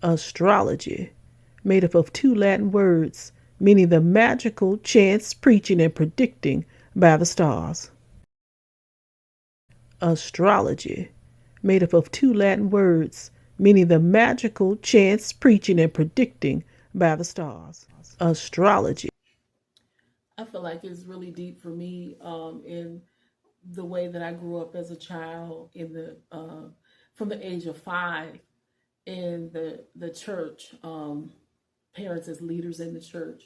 Astrology, made up of two Latin words meaning the magical chance preaching and predicting by the stars. Astrology, made up of two Latin words meaning the magical chance preaching and predicting by the stars. Astrology. I feel like it's really deep for me in the way that I grew up as a child in the from the age of 5 in the church, parents as leaders in the church,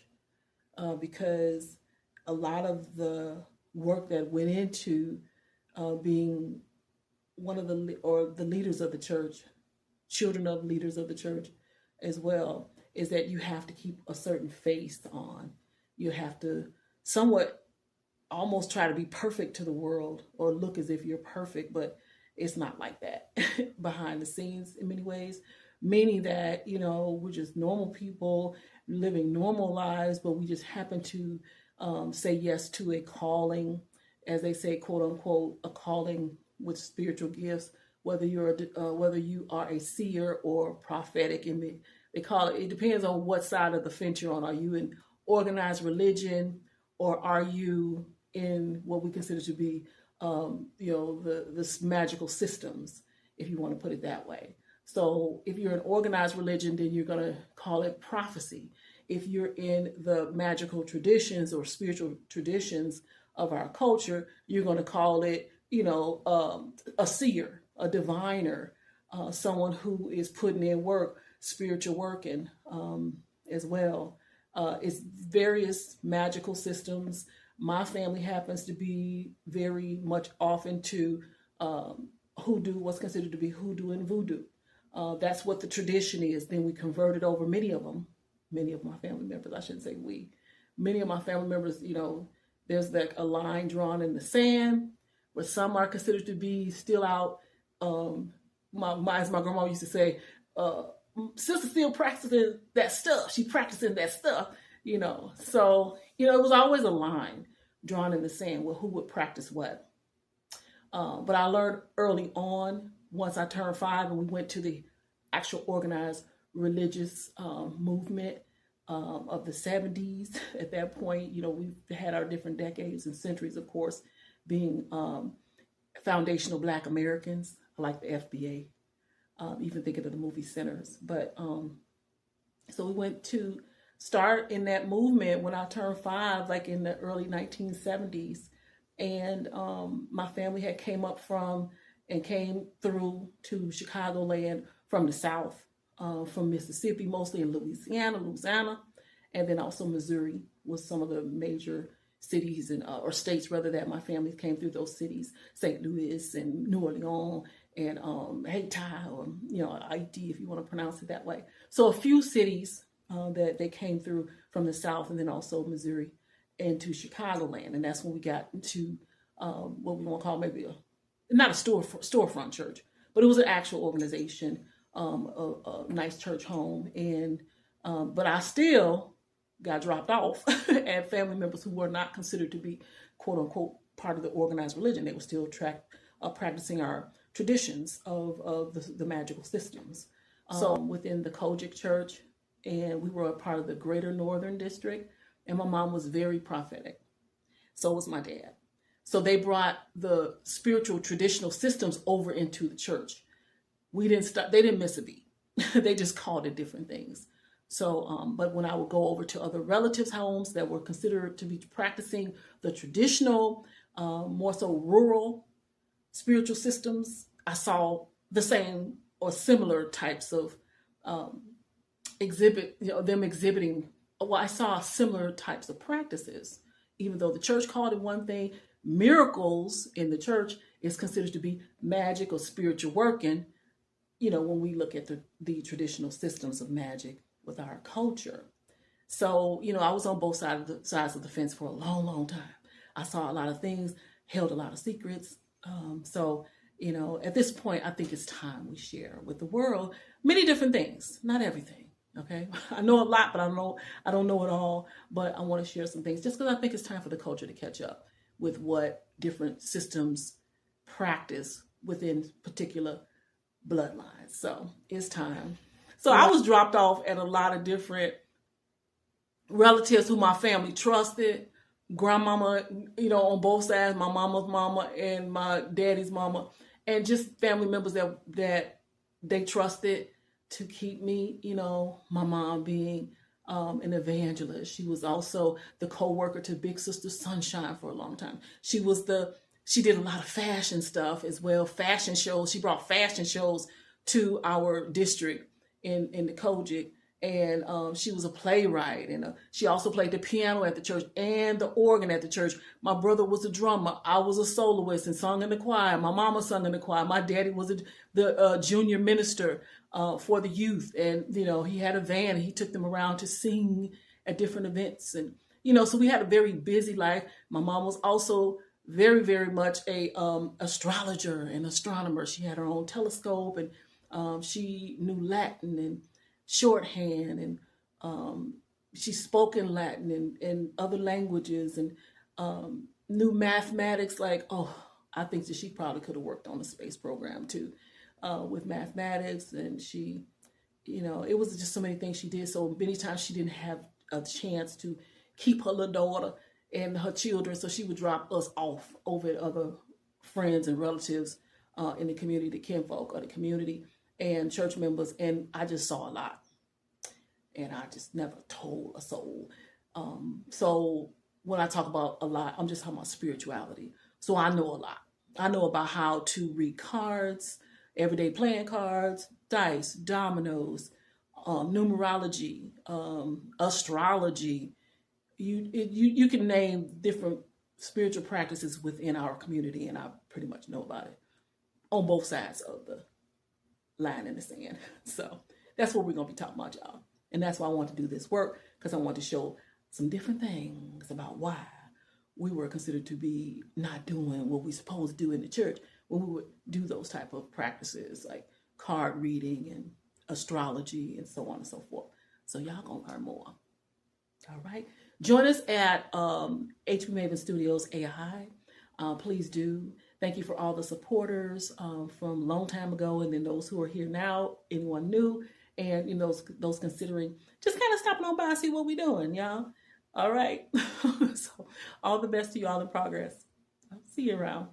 because a lot of the work that went into being one of the leaders of the church, children of leaders of the church as well, is that you have to keep a certain face on. You have to somewhat almost try to be perfect to the world or look as if you're perfect, but it's not like that behind the scenes in many ways, meaning that, we're just normal people living normal lives, but we just happen to say yes to a calling, as they say, quote unquote, a calling with spiritual gifts, whether whether you are a seer or prophetic. And they call it depends on what side of the fence you're on. Are you in organized religion, or are you in what we consider to be, the magical systems, if you want to put it that way. So if you're in organized religion, then you're going to call it prophecy. If you're in the magical traditions or spiritual traditions of our culture, you're going to call it, a seer, a diviner, someone who is putting in work, spiritual working as well. It's various magical systems. My family happens to be very much off into hoodoo, what's considered to be hoodoo and voodoo. That's what the tradition is. Then we converted over many of my family members, I shouldn't say we, many of my family members, there's like a line drawn in the sand where some are considered to be still out. As my grandma used to say, sister still practicing that stuff. She practicing that stuff, So, it was always a line drawn in the sand with who would practice what. But I learned early on, once I turned 5 and we went to the actual organized religious movement of the 70s. At that point, we had our different decades and centuries, of course, being foundational Black Americans, like the FBA, even thinking of the movie Sinners. But so we went to start in that movement when I turned 5, like in the early 1970s. And my family had came through to Chicagoland from the South, from Mississippi, mostly in Louisiana, and then also Missouri was some of the major cities or states rather that my family came through those cities, St. Louis and New Orleans and Haiti, or Haiti if you want to pronounce it that way. So a few cities that they came through from the South, and then also Missouri into Chicagoland, and that's when we got into what we want to call maybe not a storefront church, but it was an actual organization, a nice church home, and but I still got dropped off at family members who were not considered to be quote unquote part of the organized religion. They were still practicing our traditions of the magical systems. So within the Kojic Church, and we were a part of the Greater Northern District, and my mom was very prophetic. So was my dad. So they brought the spiritual traditional systems over into the church. They didn't miss a beat. They just called it different things. So, but when I would go over to other relatives' homes that were considered to be practicing the traditional, more so rural spiritual systems, I saw the same or similar types of exhibiting. Well, I saw similar types of practices, even though the church called it one thing. Miracles in the church is considered to be magic or spiritual working, when we look at the traditional systems of magic with our culture. So, I was on both sides of the fence for a long, long time. I saw a lot of things, held a lot of secrets. So, at this point, I think it's time we share with the world many different things, not everything. Okay, I know a lot, but I don't know it all. But I want to share some things just because I think it's time for the culture to catch up with what different systems practice within particular bloodlines. So it's time. So I was dropped off at a lot of different relatives who my family trusted, grandmama, on both sides, my mama's mama and my daddy's mama, and just family members that they trusted to keep me, my mom being an evangelist. She was also the co-worker to Big Sister Sunshine for a long time. She did a lot of fashion stuff as well, fashion shows. She brought fashion shows to our district in the Kojic. And she was a playwright, and she also played the piano at the church and the organ at the church. My brother was a drummer. I was a soloist and sung in the choir. My mama sung in the choir. My daddy was the junior minister for the youth, and he had a van and he took them around to sing at different events, and so we had a very busy life. My mom was also very, very much a astrologer and astronomer. She had her own telescope, and she knew Latin and shorthand, and she spoke in Latin and other languages, and knew mathematics. I think that she probably could have worked on a space program too, with mathematics. And she, it was just so many things she did. So many times she didn't have a chance to keep her little daughter and her children, so she would drop us off over at other friends and relatives in the community, the kinfolk of the community, and church members. And I just saw a lot, and I just never told a soul. So when I talk about a lot, I'm just talking about spirituality. So I know a lot. I know about how to read cards, everyday playing cards, dice, dominoes, numerology, astrology. You can name different spiritual practices within our community, and I pretty much know about it on both sides of the line in the sand. So that's what we're going to be talking about, y'all. And that's why I want to do this work, because I want to show some different things about why we were considered to be not doing what we're supposed to do in the church when we would do those type of practices like card reading and astrology and so on and so forth. So y'all gonna learn more. All right. Join us at HPMaven Studios AI. Please do. Thank you for all the supporters from a long time ago, and then those who are here now, anyone new, and those considering just kind of stopping on by and see what we're doing, y'all. All right. So all the best to you all in progress. I'll see you around.